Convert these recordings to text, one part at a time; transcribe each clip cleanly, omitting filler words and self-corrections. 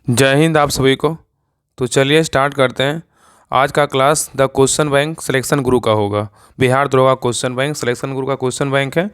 जय हिंद आप सभी को। तो चलिए स्टार्ट करते हैं। आज का class the question bank selection गुरु का होगा। बिहार दरोगा क्वेश्चन बैंक सिलेक्शन गुरु का क्वेश्चन बैंक है।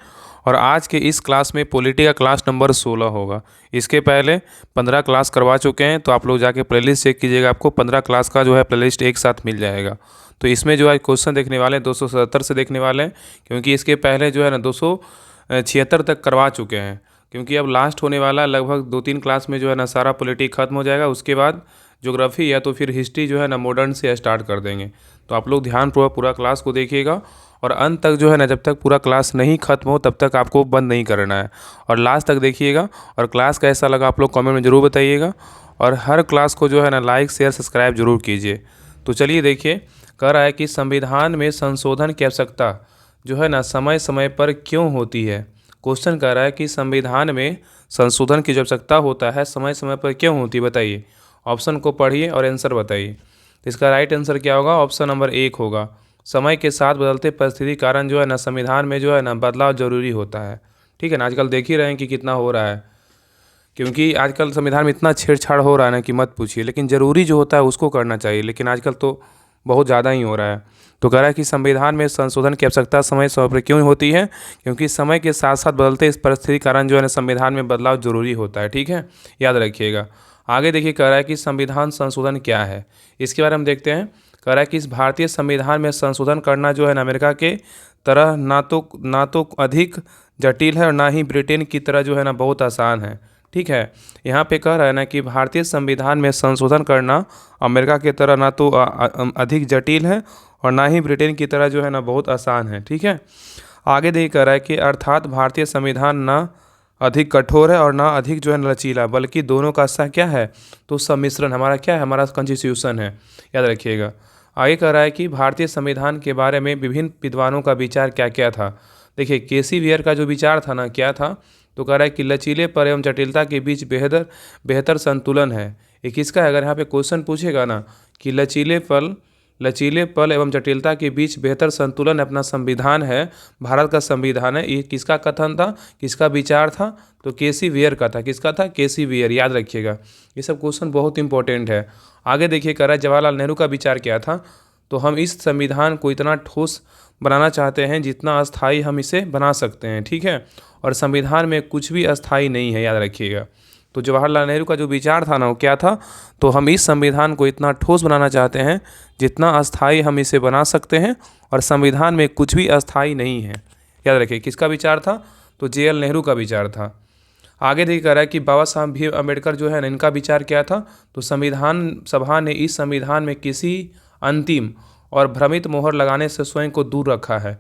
और आज के इस क्लास में पॉलिटी का क्लास नंबर 16 होगा। इसके पहले 15 क्लास करवा चुके हैं, तो आप लोग जाके प्लेलिस्ट चेक कीजिएगा, आपको 15 क्लास का जो है प्लेलिस्ट एक साथ मिल जाएगा। तो इसमें जो है क्वेश्चन देखने वाले हैं 277 से देखने वाले हैं, क्योंकि इसके पहले जो है ना 276 तक करवा चुके हैं। क्योंकि अब लास्ट होने वाला लगभग 2-3 क्लास में जो है ना सारा पॉलिटी ख़त्म हो जाएगा। उसके बाद ज्योग्राफी या तो फिर हिस्ट्री जो है ना मॉडर्न से स्टार्ट कर देंगे। तो आप लोग ध्यानपूर्वक पूरा क्लास को देखिएगा, और अंत तक जो है ना, जब तक पूरा क्लास नहीं खत्म हो तब तक आपको बंद नहीं करना है, और लास्ट तक देखिएगा। और क्लास कैसा लगा आप लोग कमेंट में ज़रूर बताइएगा, और हर क्लास को जो है ना लाइक शेयर सब्सक्राइब जरूर कीजिए। तो चलिए देखिए, कह रहा है कि संविधान में संशोधन की आवश्यकता जो है ना समय समय पर क्यों होती है। क्वेश्चन कह रहा है कि संविधान में संशोधन की जो आवश्यकता होता है समय समय पर क्यों होती है, बताइए। ऑप्शन को पढ़िए और आंसर बताइए। तो इसका राइट आंसर क्या होगा, ऑप्शन नंबर 1 होगा। समय के साथ बदलते परिस्थिति कारण जो है ना संविधान में जो है ना बदलाव जरूरी होता है। ठीक है ना, आजकल देख ही रहे हैं कि कितना हो रहा है, क्योंकि आजकल संविधान में इतना छेड़छाड़ हो रहा है ना कि मत पूछिए। लेकिन ज़रूरी जो होता है उसको करना चाहिए, लेकिन आजकल तो बहुत ज़्यादा ही हो रहा है। तो कह रहा है कि संविधान में संशोधन की आवश्यकता समय समय पर क्यों होती है, क्योंकि समय के साथ साथ बदलते इस परिस्थिति कारण जो है ना संविधान में बदलाव जरूरी होता है। ठीक है, याद रखिएगा। आगे देखिए, कह रहा है कि संविधान संशोधन क्या है, इसके बारे में देखते हैं। कह रहा है कि इस भारतीय संविधान में संशोधन करना जो है ना अमेरिका के तरह ना तो अधिक जटिल है और ना ही ब्रिटेन की तरह जो है ना बहुत आसान है। ठीक है, यहाँ पे कह रहा है ना कि भारतीय संविधान में संशोधन करना अमेरिका की तरह ना तो अधिक जटिल है और ना ही ब्रिटेन की तरह जो है ना बहुत आसान है। ठीक है, आगे देखिए, कह रहा है कि अर्थात भारतीय संविधान ना अधिक कठोर है और ना अधिक जो है लचीला, बल्कि दोनों का क्या है, तो सम्मिश्रण हमारा क्या है, हमारा कॉन्स्टिट्यूशन है। याद रखिएगा। आगे कह रहा है कि भारतीय संविधान के बारे में विभिन्न विद्वानों का विचार क्या क्या था। देखिए, केसी वियर का जो विचार था ना, क्या था, तो कह रहा है कि लचीलेपन एवं जटिलता के बीच बेहतर बेहतर संतुलन है। ये किसका है, अगर यहाँ पे क्वेश्चन पूछेगा ना कि लचीलेपन एवं जटिलता के बीच बेहतर संतुलन अपना संविधान है, भारत का संविधान है, ये किसका कथन था, किसका विचार था, तो केसी वियर का था। किसका था, केसी वियर। याद रखिएगा, ये सब क्वेश्चन बहुत इंपॉर्टेंट है। आगे देखिए, कह रहा है जवाहरलाल नेहरू का विचार क्या था, तो हम इस संविधान को इतना ठोस बनाना चाहते हैं जितना अस्थाई हम इसे बना सकते हैं। ठीक है, और संविधान में कुछ भी अस्थाई नहीं है, याद रखिएगा। तो जवाहरलाल नेहरू का जो विचार था ना, वो क्या था, तो हम इस संविधान को इतना ठोस बनाना चाहते हैं जितना अस्थाई हम इसे बना सकते हैं, और संविधान में कुछ भी अस्थाई नहीं है। याद रखिए, किसका विचार था, तो JL नेहरू का विचार था। आगे देखिए, कह रहा है कि बाबा साहब भीम अम्बेडकर जो है ना, इनका विचार क्या था, तो संविधान सभा ने इस संविधान में किसी अंतिम और भ्रमित मोहर लगाने से स्वयं को दूर रखा है।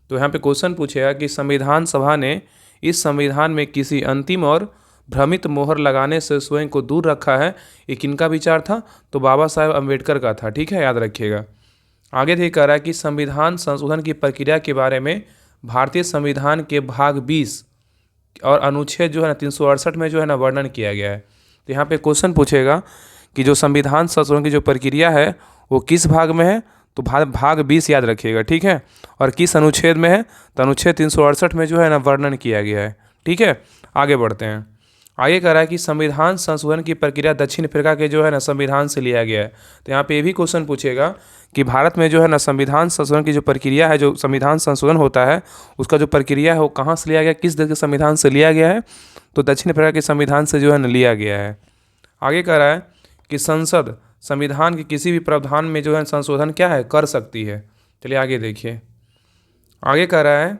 तो यहाँ पे क्वेश्चन पूछेगा कि संविधान सभा ने इस संविधान में किसी अंतिम और भ्रमित मोहर लगाने से स्वयं को दूर रखा है, ये किनका विचार था, तो बाबा साहेब अम्बेडकर का था। ठीक है, याद रखिएगा। आगे देखिए, कह रहा है कि संविधान संशोधन की प्रक्रिया के बारे में भारतीय संविधान के भाग 20 और अनुच्छेद जो है ना 368 में जो है ना वर्णन किया गया है। तो यहाँ पे क्वेश्चन पूछेगा कि जो संविधान संशोधन की जो प्रक्रिया है वो किस भाग में है, तो भाग 20 याद रखिएगा। ठीक है, और किस अनुच्छेद में है, तो अनुच्छेद 368 में जो है ना वर्णन किया गया है। ठीक है, आगे बढ़ते हैं। आगे कह रहा है कि संविधान संशोधन की प्रक्रिया दक्षिण अफ्रीका के जो है ना संविधान से लिया गया है। तो यहाँ पे ये भी क्वेश्चन पूछेगा कि भारत में जो है ना संविधान संशोधन की जो प्रक्रिया है, जो संविधान संशोधन होता है उसका जो प्रक्रिया है वो कहाँ से लिया गया, किस देश के संविधान से लिया गया है, तो दक्षिण अफ्रीका के संविधान से जो है ना लिया गया है। आगे कह रहा है कि संसद संविधान के किसी भी प्रावधान में जो है संशोधन क्या है, कर सकती है। चलिए आगे देखिए। आगे कह रहा है,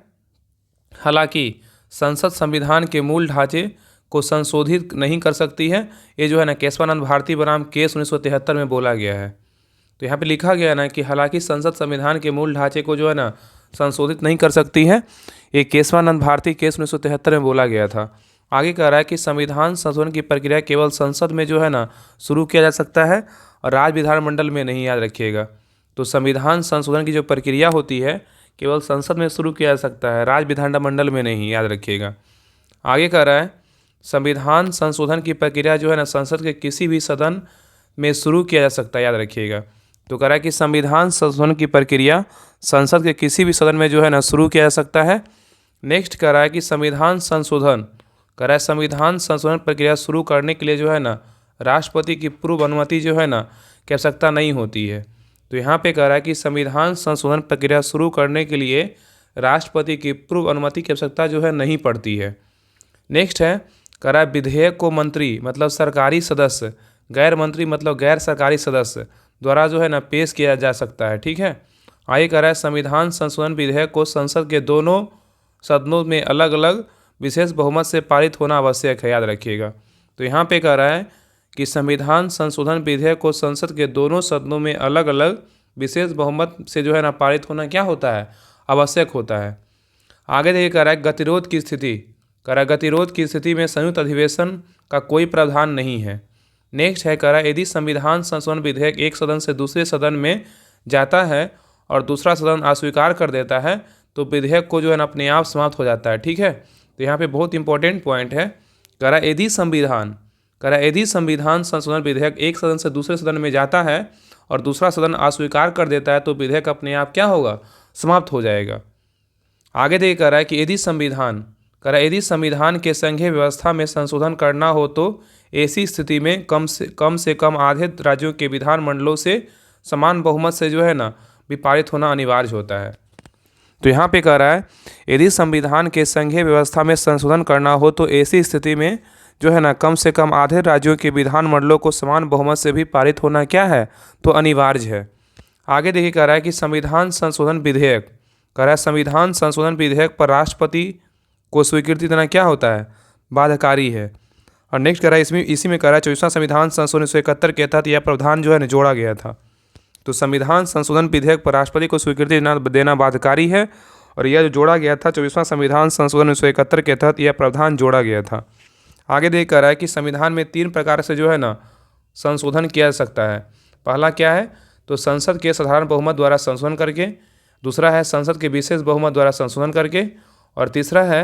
हालांकि संसद संविधान के मूल ढांचे को संशोधित नहीं कर सकती है, ये जो है ना केशवानंद भारती बनाम केस 1973 में बोला गया है। तो यहाँ पे लिखा गया ना कि हालांकि संसद संविधान के मूल ढांचे को जो है ना संशोधित नहीं कर सकती है, ये केशवानंद भारती केस 1973 में बोला गया था। आगे कह रहा है कि संविधान संशोधन की प्रक्रिया केवल संसद में जो है ना शुरू किया जा सकता है और राज्य विधानमंडल में नहीं, याद रखिएगा। तो संविधान संशोधन की जो प्रक्रिया होती है केवल संसद में शुरू किया जा सकता है, राज्य विधानमंडल में नहीं, याद रखिएगा। आगे कह रहा है संविधान संशोधन की प्रक्रिया जो है ना संसद के किसी भी सदन में शुरू किया जा सकता है, याद रखिएगा। तो कह रहा है कि संविधान संशोधन की प्रक्रिया संसद के किसी भी सदन में जो है ना शुरू किया जा सकता है। नेक्स्ट कह रहा है कि संविधान संशोधन, कह रहा है संविधान संशोधन प्रक्रिया शुरू करने के लिए जो है ना राष्ट्रपति की पूर्व अनुमति जो है ना की आवश्यकता नहीं होती है। तो यहाँ पे कह रहा है कि संविधान संशोधन प्रक्रिया शुरू करने के लिए राष्ट्रपति की पूर्व अनुमति की आवश्यकता जो है नहीं पड़ती है। नेक्स्ट है कह रहा है विधेयक को मंत्री मतलब सरकारी सदस्य, गैर मंत्री मतलब गैर सरकारी सदस्य द्वारा जो है ना पेश किया जा सकता है। ठीक है। आगे कह रहा है संविधान संशोधन विधेयक को संसद के दोनों सदनों में अलग अलग विशेष बहुमत से पारित होना आवश्यक है, याद रखिएगा। तो यहाँ पे कह रहा है कि संविधान संशोधन विधेयक को संसद के दोनों सदनों में अलग अलग विशेष बहुमत से जो है ना पारित होना क्या होता है, आवश्यक होता है। आगे देखिए कह रहा है गतिरोध की स्थिति, कह रहा है गतिरोध की स्थिति में संयुक्त अधिवेशन का कोई प्रावधान नहीं है। नेक्स्ट है कह रहा है यदि संविधान संशोधन विधेयक एक सदन से दूसरे सदन में जाता है और दूसरा सदन अस्वीकार कर देता है तो विधेयक को जो है ना अपने आप समाप्त हो जाता है। ठीक है। तो यहाँ पे बहुत इंपॉर्टेंट पॉइंट है, कह रहा है यदि संविधान संशोधन विधेयक एक सदन से दूसरे सदन में जाता है और दूसरा सदन अस्वीकार कर देता है तो विधेयक अपने आप क्या होगा, समाप्त हो जाएगा। आगे देखिए कह रहा है कि यदि संविधान के संघीय व्यवस्था में संशोधन करना हो तो ऐसी स्थिति में कम से कम आधे राज्यों के विधानमंडलों से समान बहुमत से जो है ना पारित होना अनिवार्य होता है। तो यहाँ पे कह रहा है यदि संविधान के संघीय व्यवस्था में संशोधन करना हो तो ऐसी स्थिति में जो है ना कम से कम आधे राज्यों के विधानमंडलों को समान बहुमत से भी पारित होना क्या है, तो अनिवार्य है। आगे देखिए कह रहा है कि संविधान संशोधन विधेयक, कह रहा है संविधान संशोधन विधेयक पर राष्ट्रपति को स्वीकृति देना क्या होता है, बाध्यकारी है। और नेक्स्ट कह रहा है इसी में कह रहा है 24वां संविधान संशोधन 1971 के तहत यह प्रावधान जो है ना जोड़ा गया था। तो संविधान संशोधन विधेयक पर राष्ट्रपति को स्वीकृति देना बाध्यकारी है और यह जो जोड़ा गया था 24वां संविधान संशोधन 1971 के तहत यह प्रावधान जोड़ा गया था। आगे देख कर रहा है कि संविधान में 3 प्रकार से जो है ना संशोधन किया जा सकता है। पहला क्या है, तो संसद के साधारण बहुमत द्वारा संशोधन करके, दूसरा है संसद के विशेष बहुमत द्वारा संशोधन करके, और तीसरा है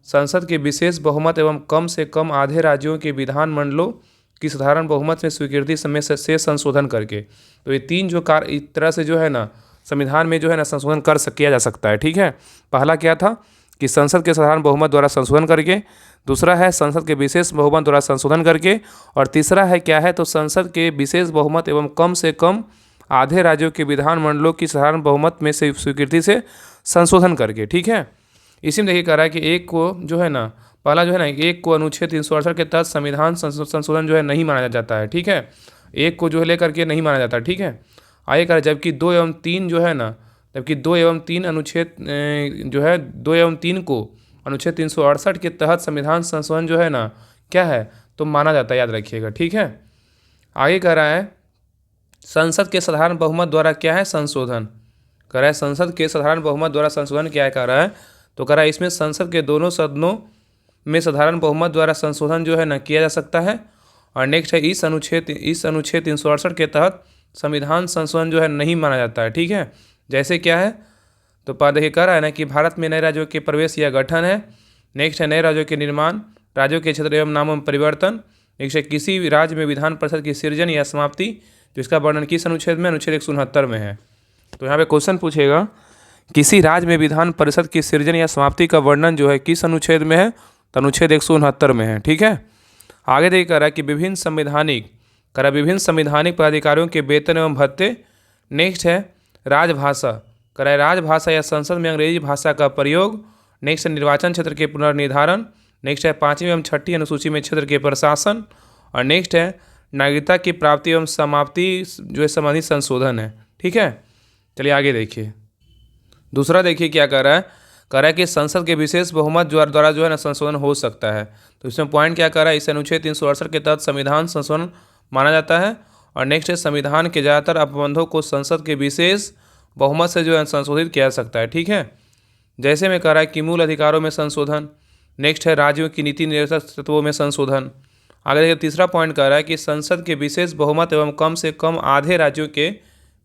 संसद के विशेष बहुमत एवं कम से कम आधे राज्यों के विधानमंडलों की साधारण बहुमत में स्वीकृति समय से संशोधन करके। तो ये 3 जो कार्य इस तरह से जो है ना संविधान में जो है ना संशोधन किया जा सकता है। ठीक है। पहला क्या था कि संसद के साधारण बहुमत द्वारा संशोधन करके, दूसरा है संसद के विशेष बहुमत द्वारा संशोधन करके, और तीसरा है क्या है, तो संसद के विशेष बहुमत एवं कम से कम आधे राज्यों के विधानमंडलों की साधारण बहुमत में से स्वीकृति से संशोधन करके। ठीक है। इसी में देखिए कह रहा है कि एक को जो है ना पहला जो है ना एक को अनुच्छेद 368 के तहत संविधान संशोधन जो है नहीं माना जाता है। ठीक है। एक को जो है लेकर के नहीं माना जाता। ठीक है। आगे कह रहा है जबकि 2 एवं 3 जो है ना, जबकि 2 एवं 3 अनुच्छेद जो है 2 एवं 3 को अनुच्छेद 368 के तहत संविधान संशोधन जो है ना क्या है, तो माना जाता है, याद रखिएगा। ठीक है। आगे कह रहा है संसद के साधारण बहुमत द्वारा क्या है, संशोधन। कह रहा है संसद के साधारण बहुमत द्वारा संशोधन क्या है, कह रहा है तो कह रहा है इसमें संसद के दोनों सदनों में साधारण बहुमत द्वारा संशोधन जो है ना किया जा सकता है। और नेक्स्ट है इस अनुच्छेद 368 के तहत संविधान संशोधन जो है नहीं माना जाता है। ठीक है। जैसे क्या है, तो देखिए कह रहा है ना कि भारत में नए राज्यों के प्रवेश या गठन है। नेक्स्ट है नए राज्यों के निर्माण, राज्यों के क्षेत्र एवं नामों में परिवर्तन। नेक्स्ट है किसी भी राज्य में विधान परिषद की सृजन या समाप्ति, तो इसका वर्णन किस अनुच्छेद में, अनुच्छेद 169 में है। तो यहाँ पे क्वेश्चन पूछेगा किसी राज्य में विधान परिषद की सृजन या समाप्ति का वर्णन जो है किस अनुच्छेद में है, तो अनुच्छेद 169 में है। ठीक है। आगे देखिए कह रहा है कि विभिन्न संवैधानिक पदाधिकारियों के वेतन एवं भत्ते। नेक्स्ट है राजभाषा, कह रहा है राजभाषा या संसद में अंग्रेजी भाषा का प्रयोग। नेक्स्ट है निर्वाचन क्षेत्र के पुनर्निर्धारण। नेक्स्ट है 5वीं एवं 6ठी अनुसूची में क्षेत्र के प्रशासन। और नेक्स्ट है नागरिकता की प्राप्ति एवं समाप्ति जो है संबंधित संशोधन है। ठीक है। चलिए आगे देखिए। दूसरा देखिए क्या कह रहा है, कह रहा है कि संसद के विशेष बहुमत द्वारा जो है ना संशोधन हो सकता है। तो इसमें पॉइंट क्या कह रहा है, इस अनुच्छेद 368 के तहत संविधान संशोधन माना जाता है। और नेक्स्ट है संविधान के ज़्यादातर अपबंधों को संसद के विशेष बहुमत से जो है संशोधित किया जा सकता है। ठीक है। जैसे में कह रहा है कि मूल अधिकारों में संशोधन। नेक्स्ट है राज्यों की नीति निर्देशक तत्वों में संशोधन। आगे देखिए तीसरा पॉइंट कह रहा है कि संसद के विशेष बहुमत एवं कम से कम आधे राज्यों के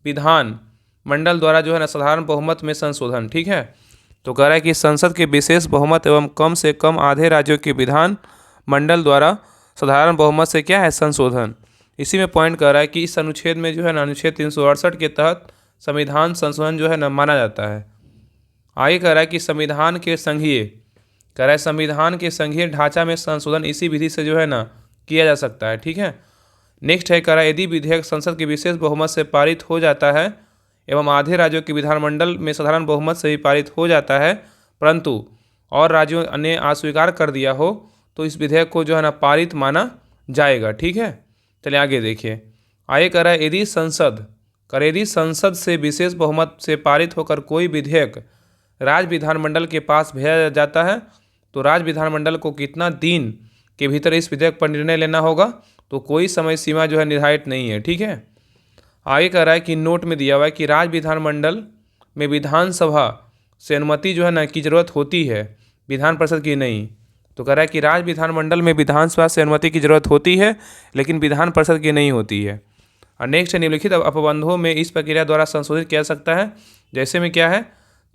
विधान मंडल द्वारा जो है ना साधारण बहुमत में संशोधन। ठीक है। तो कह रहा है कि संसद के विशेष बहुमत एवं कम से कम आधे राज्यों के विधान मंडल द्वारा साधारण बहुमत से क्या है, संशोधन। इसी में पॉइंट कर रहा है कि इस अनुच्छेद में जो है ना अनुच्छेद 368 के तहत संविधान संशोधन जो है ना माना जाता है। आगे कह रहा है कि संविधान के संघीय ढांचा में संशोधन इसी विधि से जो है ना किया जा सकता है। ठीक है। नेक्स्ट है करा यदि विधेयक संसद के विशेष बहुमत से पारित हो जाता है एवं आधे राज्यों के विधानमंडल में साधारण बहुमत से भी पारित हो जाता है परंतु और राज्यों ने अस्वीकार कर दिया हो तो इस विधेयक को जो है ना पारित माना जाएगा। ठीक है, चलिए आगे देखिए। आगे कह रहा है यदि संसद से विशेष बहुमत से पारित होकर कोई विधेयक राज्य विधानमंडल के पास भेजा जाता है तो राज्य विधानमंडल को कितना दिन के भीतर इस विधेयक पर निर्णय लेना होगा, तो कोई समय सीमा जो है निर्धारित नहीं है। ठीक है, आगे कह रहा है कि नोट में दिया हुआ है कि राज्य विधानमंडल में विधानसभा से अनुमति जो है ना की जरूरत होती है, विधान परिषद की नहीं। तो कह रहा है कि राज्य विधानमंडल में विधानसभा से अनुमति की जरूरत होती है लेकिन विधान परिषद की नहीं होती है। और नेक्स्ट है निम्नलिखित अपबंधों में इस प्रक्रिया द्वारा संशोधित किया जा सकता है, जैसे में क्या है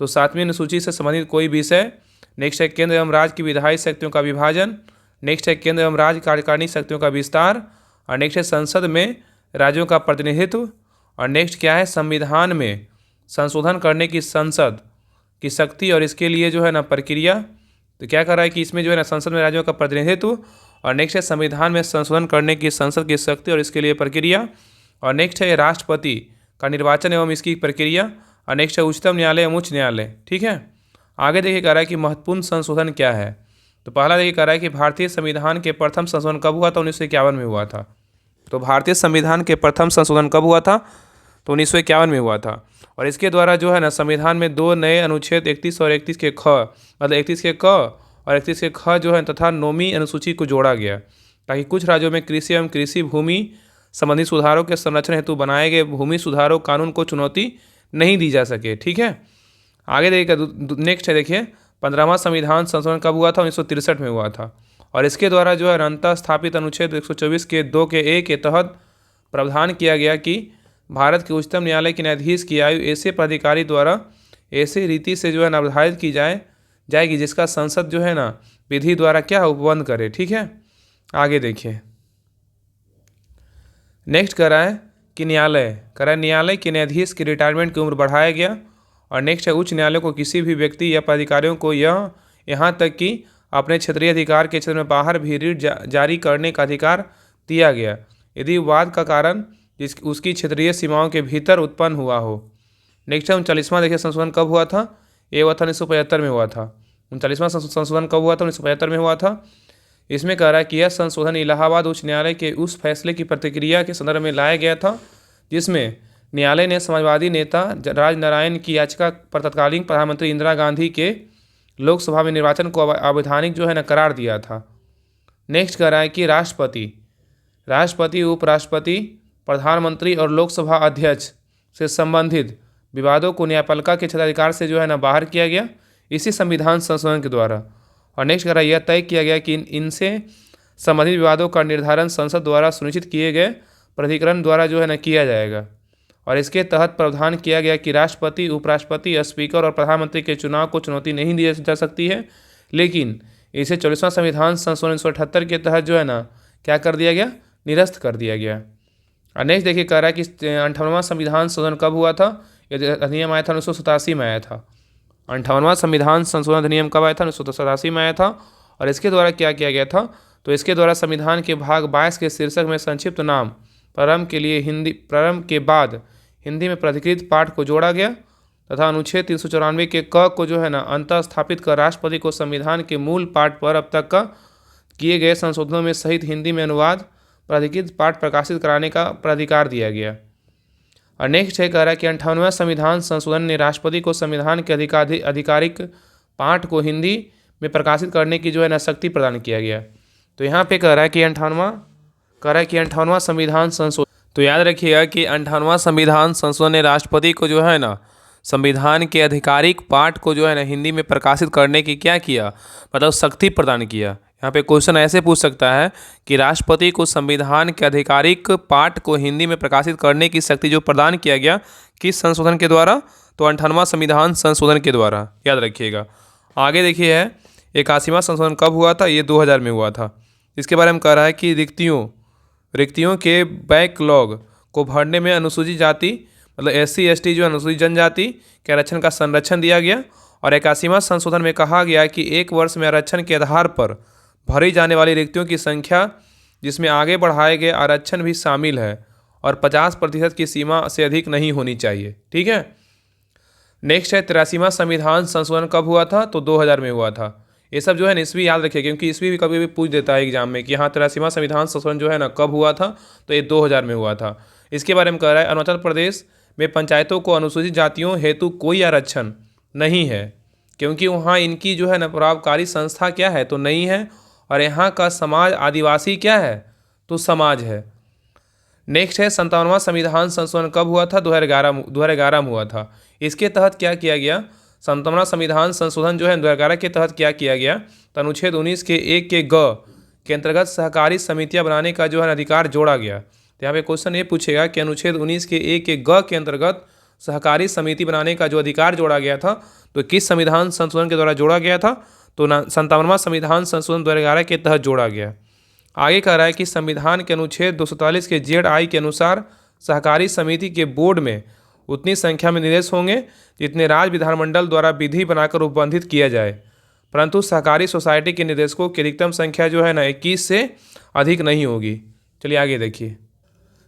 तो 7वीं अनुसूची से संबंधित कोई विषय। नेक्स्ट है केंद्र एवं राज्य की विधायी शक्तियों का विभाजन। नेक्स्ट है केंद्र एवं राज्य कार्यकारिणी शक्तियों का विस्तार। और नेक्स्ट है संसद में राज्यों का प्रतिनिधित्व। और नेक्स्ट क्या है संविधान में संशोधन करने की संसद की शक्ति और इसके लिए जो है ना प्रक्रिया। तो क्या कर रहा है कि इसमें जो है ना संसद में राज्यों का प्रतिनिधित्व। और नेक्स्ट है संविधान में संशोधन करने की संसद की शक्ति और इसके लिए प्रक्रिया। और नेक्स्ट है राष्ट्रपति का निर्वाचन एवं इसकी प्रक्रिया। और नेक्स्ट है उच्चतम न्यायालय एवं उच्च न्यायालय। ठीक है, आगे देखिए कह रहा है कि महत्वपूर्ण संशोधन क्या है। तो पहला देखिए कह रहा है कि भारतीय संविधान के प्रथम संशोधन कब हुआ था, 1951 में हुआ था। तो भारतीय संविधान के प्रथम संशोधन कब हुआ था, तो 1951 में हुआ था। और इसके द्वारा जो है ना संविधान में 2 नए अनुच्छेद 31 और 31 के ख, मतलब 31 के क और 31 के ख जो है तथा 9वीं अनुसूची को जोड़ा गया ताकि कुछ राज्यों में कृषि एवं कृषि भूमि संबंधी सुधारों के संरक्षण हेतु बनाए गए भूमि सुधारों कानून को चुनौती नहीं दी जा सके। ठीक है, आगे देखिए नेक्स्ट है देखिए 15वां संविधान संशोधन कब हुआ था, 1963 में हुआ था। और इसके द्वारा जो है अंतः स्थापित अनुच्छेद 124 के 2 के ए के तहत प्रावधान किया गया कि भारत के उच्चतम न्यायालय के न्यायाधीश की आयु ऐसे प्राधिकारी द्वारा ऐसे रीति से जो है निर्धारित की जाएगी जिसका संसद जो है ना विधि द्वारा क्या उपबंध करे। ठीक है, आगे देखिए नेक्स्ट कह रहा है कि न्यायालय के न्यायाधीश की रिटायरमेंट की उम्र बढ़ाया गया। और नेक्स्ट है उच्च न्यायालय को किसी भी व्यक्ति या प्राधिकारियों को यहाँ तक कि अपने क्षेत्रीय अधिकार के क्षेत्र में बाहर भी रीट जारी करने का अधिकार दिया गया यदि वाद का कारण उसकी क्षेत्रीय सीमाओं के भीतर उत्पन्न हुआ हो। नेक्स्ट है 39वां देखिए संशोधन कब हुआ था, ये हुआ था 1975 में हुआ था। 39वां संशोधन कब हुआ था, 1975 में हुआ था। इसमें कह रहा है कि यह संशोधन इलाहाबाद उच्च न्यायालय के उस फैसले की प्रतिक्रिया के संदर्भ में लाया गया था जिसमें न्यायालय ने समाजवादी नेता राजनारायण की याचिका पर तत्कालीन प्रधानमंत्री इंदिरा गांधी के लोकसभा में निर्वाचन को अवैधानिक जो है ना करार दिया था। नेक्स्ट कह रहा है कि राष्ट्रपति उपराष्ट्रपति प्रधानमंत्री और लोकसभा अध्यक्ष से संबंधित विवादों को न्यायपालिका के क्षेत्राधिकार से जो है ना बाहर किया गया इसी संविधान संशोधन के द्वारा। और नेक्स्ट कह रहा है यह तय किया गया कि इनसे संबंधित विवादों का निर्धारण संसद द्वारा सुनिश्चित किए गए प्राधिकरण द्वारा जो है ना किया जाएगा। और इसके तहत प्रावधान किया गया कि राष्ट्रपति उपराष्ट्रपति स्पीकर और प्रधानमंत्री के चुनाव को चुनौती नहीं दी जा सकती है, लेकिन इसे 40वां संविधान संशोधन 1978 के तहत जो है ना क्या कर दिया गया, निरस्त कर दिया गया। और नेक्स्ट देखिए कह रहा है कि 58वां संविधान संशोधन कब हुआ था, यह अधिनियम आया था 1987 में आया था। 58वां संविधान संशोधन अधिनियम कब आया था, 1987 में आया था। और इसके द्वारा क्या किया गया था, तो इसके द्वारा संविधान के भाग 22 के शीर्षक में संक्षिप्त नाम प्रारंभ के बाद हिंदी में प्राधिकृत पाठ को जोड़ा गया तथा अनुच्छेद 394 के क को जो है ना अंतः स्थापित कर राष्ट्रपति को संविधान के मूल पाठ पर अब तक का किए गए संशोधनों में सहित हिंदी में अनुवाद प्राधिकृत पाठ प्रकाशित कराने का प्राधिकार दिया गया। और नेक्स्ट है कह रहा है कि 58वां संविधान संशोधन ने राष्ट्रपति को संविधान के आधिकारिक पाठ को हिंदी में प्रकाशित करने की जो है ना शक्ति प्रदान किया गया। तो यहाँ पे कह रहा है कि 58वां संविधान संशोधन, तो याद रखिएगा कि 58वां संविधान संशोधन ने राष्ट्रपति को जो है ना संविधान के आधिकारिक पाठ को जो है ना हिंदी में प्रकाशित करने की क्या किया, मतलब शक्ति प्रदान किया। यहाँ पे क्वेश्चन ऐसे पूछ सकता है कि राष्ट्रपति को संविधान के आधिकारिक पाठ को हिंदी में प्रकाशित करने की शक्ति जो प्रदान किया गया किस संशोधन के द्वारा, तो 58वां संविधान संशोधन के द्वारा, याद रखिएगा। आगे देखिए है 81वां संशोधन कब हुआ था, ये 2000 में हुआ था। इसके बारे में कह रहा है कि रिक्तियों के बैकलॉग को भरने में अनुसूचित जाति मतलब SC ST जो अनुसूचित जनजाति के आरक्षण का संरक्षण दिया गया। और 81वां संशोधन में कहा गया कि 1 वर्ष में आरक्षण के आधार पर भरी जाने वाली रिक्तियों की संख्या जिसमें आगे बढ़ाए गए आरक्षण भी शामिल है और 50% की सीमा से अधिक नहीं होनी चाहिए। ठीक है। नेक्स्ट है 83वां संविधान संशोधन कब हुआ था? तो 2000 में हुआ था। ये सब जो है ना ईस्वी याद रखिए, क्योंकि ईस्वी भी कभी भी पूछ देता है एग्जाम में कि हाँ 83वां संविधान संशोधन जो है ना कब हुआ था, तो ये 2000 में हुआ था। इसके बारे में कह रहा है अरुणाचल प्रदेश में पंचायतों को अनुसूचित जातियों हेतु कोई आरक्षण नहीं है, क्योंकि वहाँ इनकी जो है ना प्रभावकारी संस्था क्या है? तो नहीं है, और यहाँ का समाज आदिवासी क्या है? तो समाज है। नेक्स्ट है 57वां संविधान संशोधन कब हुआ था? 2011 में हुआ था। इसके तहत क्या किया गया? 57वां संविधान संशोधन जो है 2011 के तहत क्या किया गया? तो अनुच्छेद 19 के 1 के ग के अंतर्गत सहकारी समितियां बनाने का जो है अधिकार जोड़ा गया। तो यहाँ पे क्वेश्चन ये पूछेगा कि अनुच्छेद 19 के 1 के ग के अंतर्गत सहकारी समिति बनाने का जो अधिकार जोड़ा गया था, तो किस संविधान संशोधन के द्वारा जोड़ा गया था? तो 57वां संविधान संशोधन 2011 के तहत जोड़ा गया। आगे कह रहा है कि संविधान के अनुच्छेद 243 के ZI के अनुसार सहकारी समिति के बोर्ड में उतनी संख्या में निदेशक होंगे जितने राज्य विधानमंडल द्वारा विधि बनाकर उपबंधित किया जाए, परंतु सहकारी सोसाइटी के निदेशकों की अधिकतम संख्या जो है ना 21 से अधिक नहीं होगी। चलिए आगे देखिए।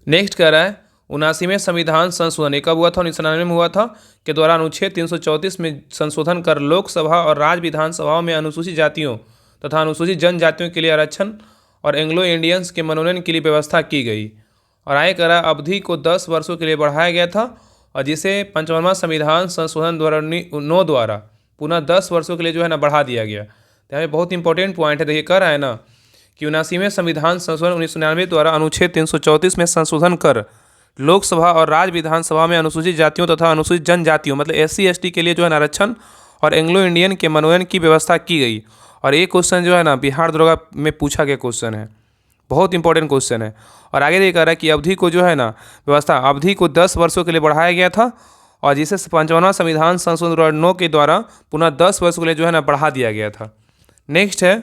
नेक्स्ट कह रहा है 79वें संविधान संशोधन कब हुआ था? 1999 में हुआ था। के द्वारा अनुच्छेद 334 में संशोधन कर लोकसभा और राज्य विधानसभाओं में अनुसूचित जातियों तथा अनुसूचित जनजातियों के लिए आरक्षण और एंग्लो इंडियंस के मनोनयन के लिए व्यवस्था की गई। और आगे कह रहा है अवधि को 10 वर्षों के लिए बढ़ाया गया था, और जिसे 55वां संविधान संशोधन 2009 द्वारा पुनः 10 वर्षों के लिए जो है ना बढ़ा दिया गया। तो यहाँ पे बहुत इंपॉर्टेंट पॉइंट है, देखिए कह रहा है ना कि 79वें संविधान संशोधन 1999 द्वारा अनुच्छेद 334 में संशोधन कर लोकसभा और राज्य विधानसभा में अनुसूचित जातियों तथा अनुसूचित जनजातियों मतलब SC ST के लिए जो है ना आरक्षण और एंग्लो इंडियन के मनोनयन की व्यवस्था की गई। और ये क्वेश्चन जो है ना बिहार दरोगा में पूछा गया क्वेश्चन है, बहुत इंपॉर्टेंट क्वेश्चन है। और आगे ये कह रहा है कि अवधि को जो है ना अवधि को 10 वर्षों के लिए बढ़ाया गया था, और जिसे 55वां संविधान संशोधन 2009 के द्वारा पुनः 10 वर्षों के लिए जो है ना बढ़ा दिया गया था। नेक्स्ट है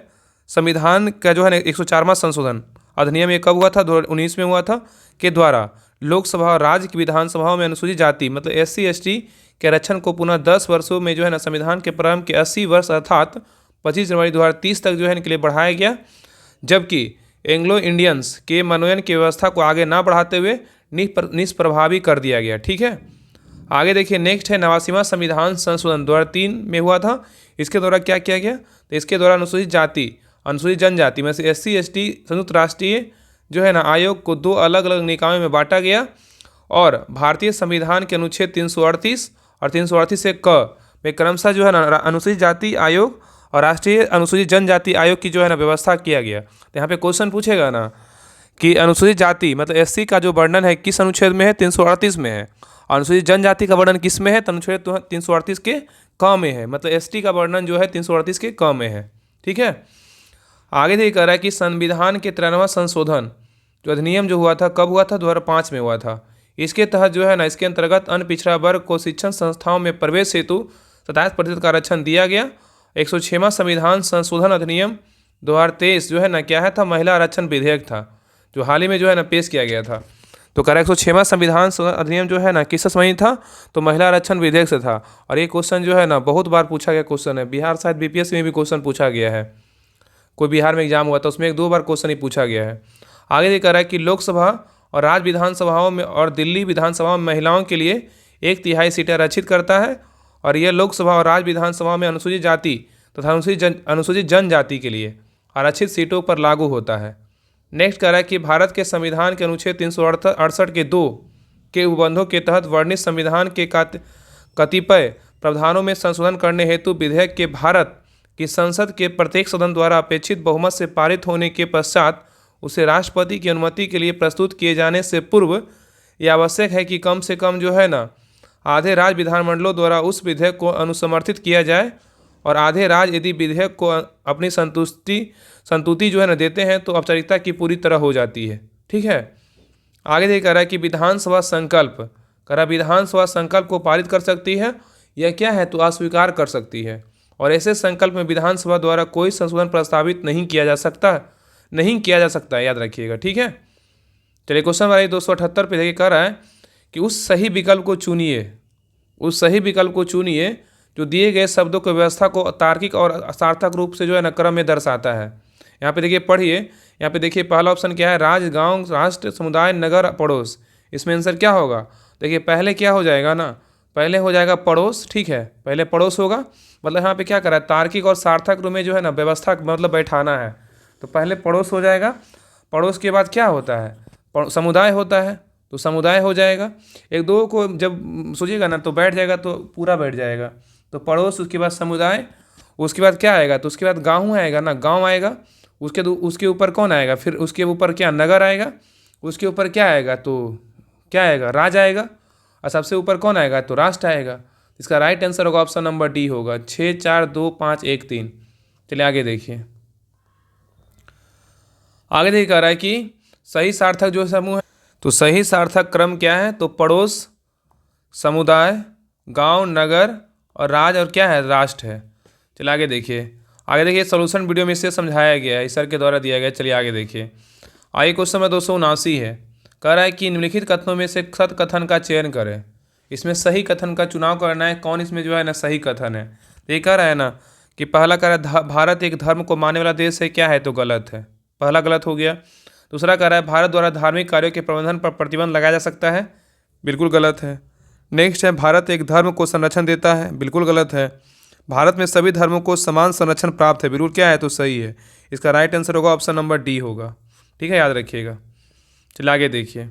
संविधान का जो है ना 104वां संशोधन अधिनियम ये कब हुआ था? 2019 में हुआ था। के द्वारा लोकसभा और राज्य की विधानसभाओं में अनुसूचित जाति मतलब SC ST के आरक्षण को पुनः 10 वर्षों में जो है ना संविधान के प्रारंभ के 80 वर्ष अर्थात 25 जनवरी 2030 तक जो है इनके लिए बढ़ाया गया, जबकि एंग्लो इंडियंस के मनोनयन की व्यवस्था को आगे ना बढ़ाते हुए निष्प्रभावी कर दिया गया। ठीक है। आगे देखिए नेक्स्ट है 89वां संविधान संशोधन 2003 में हुआ था। इसके द्वारा क्या किया गया? तो इसके द्वारा अनुसूचित जाति अनुसूचित जनजाति में से SC ST संयुक्त राष्ट्रीय जो है ना आयोग को 2 अलग अलग निकायों में बांटा गया, और भारतीय संविधान के अनुच्छेद 338 और 338 से क में क्रमशः जो है ना अनुसूचित जाति आयोग और राष्ट्रीय अनुसूचित जनजाति आयोग की जो है ना व्यवस्था किया गया। तो यहाँ पे क्वेश्चन पूछेगा ना कि अनुसूचित जाति मतलब SC का जो वर्णन है किस अनुच्छेद में है? 338 में है। अनुसूचित जनजाति का वर्णन किस में है? तो अनुच्छेद 338 के क में है, मतलब ST का वर्णन जो है 338 के क में है। ठीक है। आगे देखिए कह रहा है कि संविधान के 93वां संशोधन जो अधिनियम जो हुआ था कब हुआ था? 2005 में हुआ था। इसके तहत जो है ना इसके अंतर्गत अन्य पिछड़ा वर्ग को शिक्षण संस्थाओं में प्रवेश हेतु 27% का आरक्षण दिया गया। 106वां संविधान संशोधन अधिनियम 2023 जो है ना क्या है था? महिला आरक्षण विधेयक था, जो हाल ही में जो है ना पेश किया गया था। तो कह रहा है 106वां संविधान अधिनियम जो है ना किससे संबंधित था? तो महिला आरक्षण विधेयक से था। और ये क्वेश्चन जो है ना बहुत बार पूछा गया क्वेश्चन है, बिहार शायद BPSC में भी क्वेश्चन पूछा गया है, कोई बिहार में एग्जाम हुआ था उसमें 1-2 बार क्वेश्चन ही पूछा गया है। आगे ये कह रहा है कि लोकसभा और राज्य विधानसभाओं में और दिल्ली विधानसभाओं में महिलाओं के लिए 1/3 सीटें आरक्षित करता है, और यह लोकसभा और राज्य विधानसभाओं में अनुसूचित जाति तथा अनुसूचित जनजाति के लिए आरक्षित सीटों पर लागू होता है। नेक्स्ट कह रहा है कि भारत के संविधान के अनुच्छेद 368 के 2 के उपबंधों के तहत वर्णित संविधान के कतिपय प्रावधानों में संशोधन करने हेतु विधेयक के भारत की संसद के प्रत्येक सदन द्वारा अपेक्षित बहुमत से पारित होने के पश्चात उसे राष्ट्रपति की अनुमति के लिए प्रस्तुत किए जाने से पूर्व यह आवश्यक है कि कम से कम जो है ना आधे राज्य विधानमंडलों द्वारा उस विधेयक को अनुसमर्थित किया जाए, और आधे राज्य यदि विधेयक को अपनी संतुति जो है ना देते हैं तो औपचारिकता की पूरी तरह हो जाती है। ठीक है। आगे देखिए कह रहा है कि विधानसभा संकल्प को पारित कर सकती है, यह क्या है? तो अस्वीकार कर सकती है, और ऐसे संकल्प में विधानसभा द्वारा कोई संशोधन प्रस्तावित नहीं किया जा सकता है, याद रखिएगा। ठीक है। चलिए क्वेश्चन नंबर 278 पे देखिए कह रहा है कि उस सही विकल्प को चुनिए जो दिए गए शब्दों की व्यवस्था को तार्किक और सार्थक रूप से जो है ना क्रम में दर्शाता है। यहाँ पे देखिए पढ़िए, यहाँ पे देखिए पहला ऑप्शन क्या है, राज्य, गांव, राष्ट्र, समुदाय, नगर, पड़ोस। इसमें आंसर क्या होगा? देखिए पहले क्या हो जाएगा ना, पहले हो जाएगा पड़ोस, ठीक है, पहले पड़ोस होगा। मतलब यहाँ पे क्या करा है, तार्किक और सार्थक रूप में जो है ना व्यवस्था मतलब बैठाना है, तो पहले पड़ोस हो जाएगा। पड़ोस के बाद क्या होता है, समुदाय होता है, तो समुदाय हो जाएगा। एक दो को जब सोचिएगा ना तो बैठ जाएगा, तो पूरा बैठ जाएगा। तो पड़ोस, उसके बाद समुदाय, उसके बाद क्या आएगा, तो उसके बाद गाँव आएगा ना, गाँव आएगा। उसके ऊपर कौन आएगा, फिर उसके ऊपर क्या, नगर आएगा। उसके ऊपर क्या आएगा, तो क्या आएगा, राज्य आएगा। और सबसे ऊपर कौन आएगा, तो राष्ट्र आएगा। इसका राइट आंसर होगा ऑप्शन नंबर डी होगा, 6 4 2 5 1 3। चलिए आगे देखिए, आगे देखिए कह रहा है कि सही सार्थक जो समूह है, तो सही सार्थक क्रम क्या है, तो पड़ोस, समुदाय, गांव, नगर और राज्य और क्या है, राष्ट्र है। चलिए आगे देखिए, आगे देखिए सोल्यूशन वीडियो में इसे समझाया गया है, सर के द्वारा दिया गया है। चलिए आगे देखिए, आगे क्वेश्चन नंबर 279 है, कह रहा है कि निम्नलिखित कथनों में से सत्य कथन का चयन करें। इसमें सही कथन का चुनाव करना है, कौन इसमें जो है ना सही कथन है। तो ये कह रहा है ना कि पहला कह रहा है भारत एक धर्म को मानने वाला देश है, क्या है, तो गलत है, पहला गलत हो गया। दूसरा कह रहा है भारत द्वारा धार्मिक कार्यों के प्रबंधन पर प्रतिबंध लगाया जा सकता है, बिल्कुल गलत है। नेक्स्ट है भारत एक धर्म को संरक्षण देता है, बिल्कुल गलत है। भारत में सभी धर्मों को समान संरक्षण प्राप्त है, बिल्कुल क्या है, तो सही है। इसका राइट आंसर होगा ऑप्शन नंबर डी होगा, ठीक है, याद रखिएगा। चलिए आगे देखिए,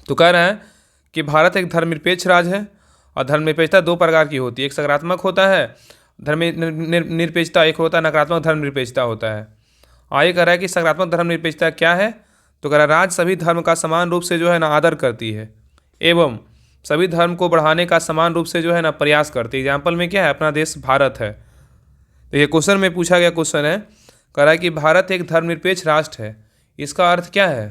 तो कह रहा है कि भारत एक धर्मनिरपेक्ष राज्य है और धर्मनिरपेक्षता दो प्रकार की होती है, एक सकारात्मक होता है धर्म निरपेक्षता, एक होता है नकारात्मक धर्मनिरपेक्षता होता है। आगे कह रहा है कि सकारात्मक धर्मनिरपेक्षता क्या है, तो कह रहा है राज्य सभी धर्म का समान रूप से जो है ना आदर करती है एवं सभी धर्म को बढ़ाने का समान रूप से जो है ना प्रयास करती है। एग्जाम्पल में क्या है, अपना देश भारत है। तो ये क्वेश्चन में पूछा गया क्वेश्चन है, कह रहा है कि भारत एक धर्मनिरपेक्ष राष्ट्र है, इसका अर्थ क्या है।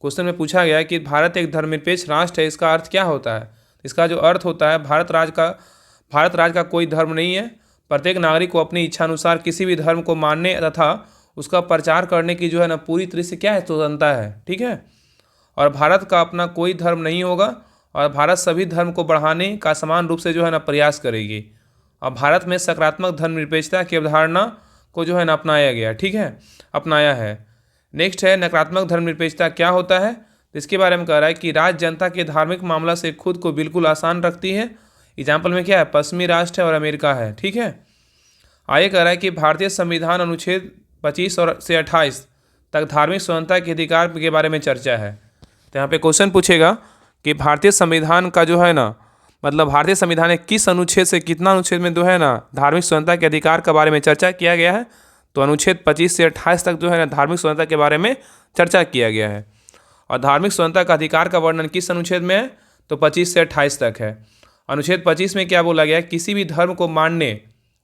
क्वेश्चन में पूछा गया है कि भारत एक धर्मनिरपेक्ष राष्ट्र है, इसका अर्थ क्या होता है। इसका जो अर्थ होता है, भारत राज्य का कोई धर्म नहीं है, प्रत्येक नागरिक को अपनी इच्छा अनुसार किसी भी धर्म को मानने तथा उसका प्रचार करने की जो है ना पूरी तरह से क्या है, स्वतंत्रता है, ठीक है। और भारत का अपना कोई धर्म नहीं होगा और भारत सभी धर्म को बढ़ाने का समान रूप से जो है ना प्रयास करेगी। और भारत में सकारात्मक धर्मनिरपेक्षता की अवधारणा को जो है ना अपनाया गया, ठीक है, अपनाया है। नेक्स्ट है नकारात्मक धर्मनिरपेक्षता क्या होता है, तो इसके बारे में कह रहा है कि राज्य जनता के धार्मिक मामला से खुद को बिल्कुल आसान रखती है। एग्जाम्पल में क्या है, पश्चिमी राष्ट्र है और अमेरिका है, ठीक है। आगे कह रहा है कि भारतीय संविधान अनुच्छेद 25 से 28 तक धार्मिक स्वतंत्रता के अधिकार के बारे में चर्चा है। तो यहाँ पे क्वेश्चन पूछेगा कि भारतीय संविधान का जो है ना, मतलब भारतीय संविधान में किस अनुच्छेद से कितना अनुच्छेद में जो है ना धार्मिक स्वतंत्रता के अधिकार के बारे में चर्चा किया गया है। तो अनुच्छेद 25 से 28 तक जो है ना धार्मिक स्वतंत्रता के बारे में चर्चा किया गया है। और धार्मिक स्वतंत्रता का अधिकार का वर्णन किस अनुच्छेद में है, तो 25 से 28 तक है। अनुच्छेद 25 में क्या बोला गया है, किसी भी धर्म को मानने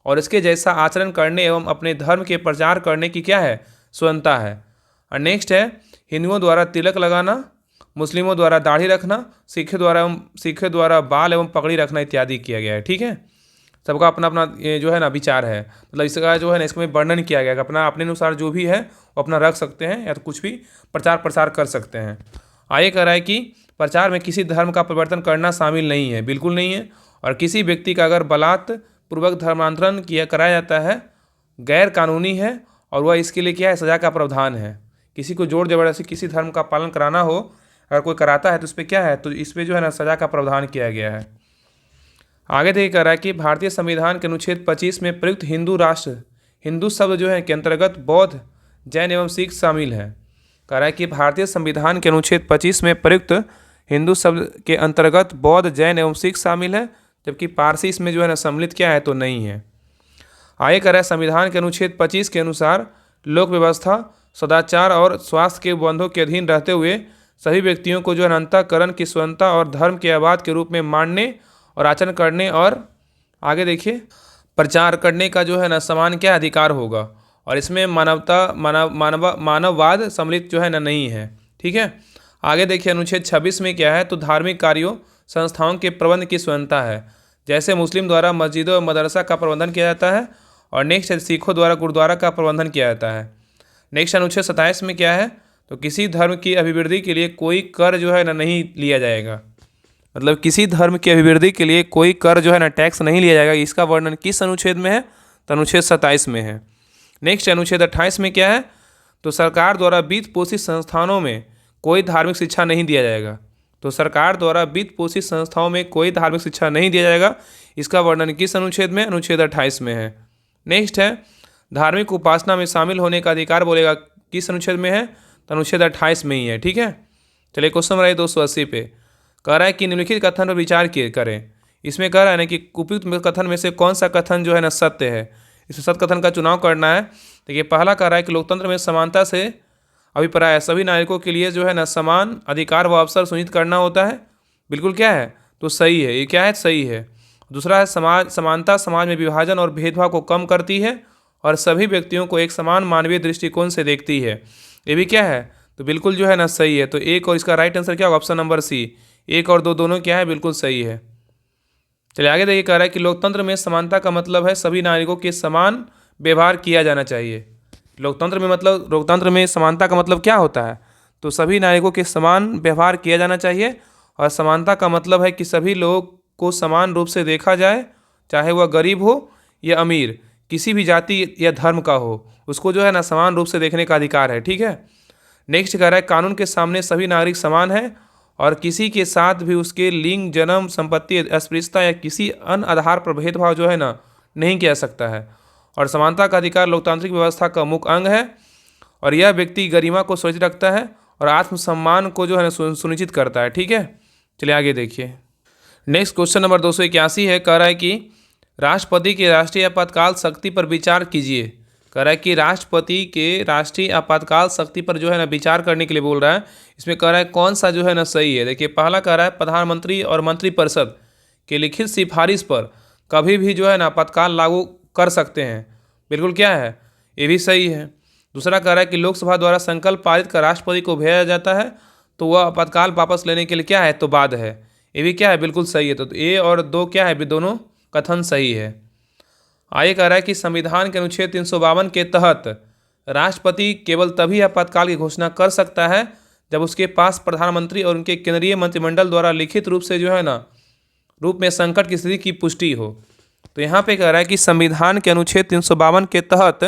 और इसके जैसा आचरण करने एवं अपने धर्म के प्रचार करने की क्या है, स्वतंत्रता है। और नेक्स्ट है हिंदुओं द्वारा तिलक लगाना, मुस्लिमों द्वारा दाढ़ी रखना, सिखों द्वारा बाल एवं पगड़ी रखना इत्यादि किया गया है, ठीक है। सबका अपना अपना ये जो है ना विचार है, मतलब इसका जो है ना इसमें वर्णन किया गया है, अपना अपने अनुसार जो भी है वो अपना रख सकते हैं या तो कुछ भी प्रचार प्रसार कर सकते हैं। आगे कह रहा है कि प्रचार में किसी धर्म का परिवर्तन करना शामिल नहीं है, बिल्कुल नहीं है। और किसी व्यक्ति का अगर बलात्पूर्वक धर्मांतरण कराया जाता है गैर कानूनी है और वह इसके लिए क्या है, सज़ा का प्रावधान है। किसी को जोर जबरदस्ती किसी धर्म का पालन कराना हो, अगर कोई कराता है तो उस पर क्या है, तो इस पर जो है ना सज़ा का प्रावधान किया गया है। आगे देखिए कह रहा है कि भारतीय संविधान के अनुच्छेद 25 में प्रयुक्त हिंदू राष्ट्र, हिंदू शब्द जो है के अंतर्गत बौद्ध, जैन एवं सिख शामिल है। कह रहा है कि भारतीय संविधान के अनुच्छेद 25 में प्रयुक्त हिंदू शब्द के अंतर्गत बौद्ध, जैन एवं सिख शामिल है, जबकि पारसी इसमें जो है ना सम्मिलित क्या है, तो नहीं है। आगे कह रहा है संविधान के अनुच्छेद 25 के अनुसार लोक व्यवस्था, सदाचार और स्वास्थ्य के बंधों के अधीन रहते हुए सभी व्यक्तियों को जो है अंतःकरण की स्वतंत्रता और धर्म के आबाद के रूप में मानने और आचरण करने और आगे देखिए प्रचार करने का जो है ना समान क्या अधिकार होगा। और इसमें मानववाद सम्मिलित जो है ना नहीं है, ठीक है। आगे देखिए अनुच्छेद 26 में क्या है, तो धार्मिक कार्यों संस्थाओं के प्रबंध की स्वतंत्रता है, जैसे मुस्लिम द्वारा मस्जिदों और मदरसा का प्रबंधन किया जाता है और नेक्स्ट सिखों द्वारा गुरुद्वारा का प्रबंधन किया जाता है। नेक्स्ट अनुच्छेद 27 में क्या है, तो किसी धर्म की अभिवृद्धि के लिए कोई कर जो है ना नहीं लिया जाएगा, मतलब किसी धर्म की अभिवृद्धि के लिए कोई कर जो है ना टैक्स नहीं लिया जाएगा। इसका वर्णन किस अनुच्छेद में है, तो अनुच्छेद 27 में है। नेक्स्ट अनुच्छेद 28 में क्या है, तो सरकार द्वारा वित्त पोषित संस्थानों में कोई धार्मिक शिक्षा नहीं दिया जाएगा। तो सरकार द्वारा वित्त पोषित संस्थाओं में कोई धार्मिक शिक्षा नहीं दिया जाएगा। इसका वर्णन किस अनुच्छेद में, अनुच्छेद 28 में है। नेक्स्ट है धार्मिक उपासना में शामिल होने का अधिकार बोलेगा किस अनुच्छेद में है, तो अनुच्छेद 28 में ही है। ठीक है, चलिए क्वेश्चन नंबर 280 पे कह रहा है कि निम्नलिखित कथन पर विचार करें। इसमें कह रहा है ना कि उपयुक्त कथन में से कौन सा कथन जो है ना सत्य है। इसमें सत्य कथन का चुनाव करना है। देखिए पहला कह रहा है कि लोकतंत्र में समानता से अभिप्राय सभी नागरिकों के लिए जो है ना समान अधिकार व अवसर सुनिश्चित करना होता है। बिल्कुल क्या है, तो सही है, ये क्या है, सही है। दूसरा है समानता समाज में विभाजन और भेदभाव को कम करती है और सभी व्यक्तियों को एक समान मानवीय दृष्टिकोण से देखती है। ये भी क्या है, तो बिल्कुल जो है ना सही है। तो एक और इसका राइट आंसर क्या होगा, ऑप्शन नंबर सी, 1 और 2 दोनों क्या है, बिल्कुल सही है। चलिए आगे देखिए, कह रहा है कि लोकतंत्र में समानता का मतलब है सभी नागरिकों के समान व्यवहार किया जाना चाहिए। लोकतंत्र में समानता का मतलब क्या होता है, तो सभी नागरिकों के समान व्यवहार किया जाना चाहिए। और समानता का मतलब है कि सभी लोगों को समान रूप से देखा जाए, चाहे वह गरीब हो या अमीर, किसी भी जाति या धर्म का हो, उसको जो है ना समान रूप से देखने का अधिकार है। ठीक है, नेक्स्ट कह रहा है कानून के सामने सभी नागरिक समान हैं और किसी के साथ भी उसके लिंग, जन्म, संपत्ति, अस्पृश्यता या किसी अन्य आधार पर भेदभाव जो है ना नहीं किया सकता है। और समानता का अधिकार लोकतांत्रिक व्यवस्था का मुख्य अंग है और यह व्यक्ति गरिमा को सुरक्षित रखता है और आत्मसम्मान को जो है ना सुनिश्चित करता है। ठीक है, चलिए आगे देखिए। नेक्स्ट क्वेश्चन नंबर 281 है, कह रहा है कि राष्ट्रपति की राष्ट्रीय आपातकाल शक्ति पर विचार कीजिए। कह रहा है कि राष्ट्रपति के राष्ट्रीय आपातकाल शक्ति पर जो है ना विचार करने के लिए बोल रहा है। इसमें कह रहा है कौन सा जो है ना सही है। देखिए पहला कह रहा है प्रधानमंत्री और मंत्रिपरिषद के लिखित सिफारिश पर कभी भी जो है ना आपातकाल लागू कर सकते हैं। बिल्कुल क्या है, ये भी सही है। दूसरा कह रहा है कि लोकसभा द्वारा संकल्प पारित कर राष्ट्रपति को भेजा जाता है तो वह आपातकाल वापस लेने के लिए क्या है, तो बाध्य है। ये भी क्या है, बिल्कुल सही है। तो ए और 2 क्या है, भी दोनों कथन सही है। आगे कह रहा है कि संविधान के अनुच्छेद 352 के तहत राष्ट्रपति केवल तभी आपातकाल की घोषणा कर सकता है जब उसके पास प्रधानमंत्री और उनके केंद्रीय मंत्रिमंडल द्वारा लिखित रूप से जो है ना रूप में संकट की स्थिति की पुष्टि हो। तो यहाँ पे कह रहा है कि संविधान के अनुच्छेद 352 के तहत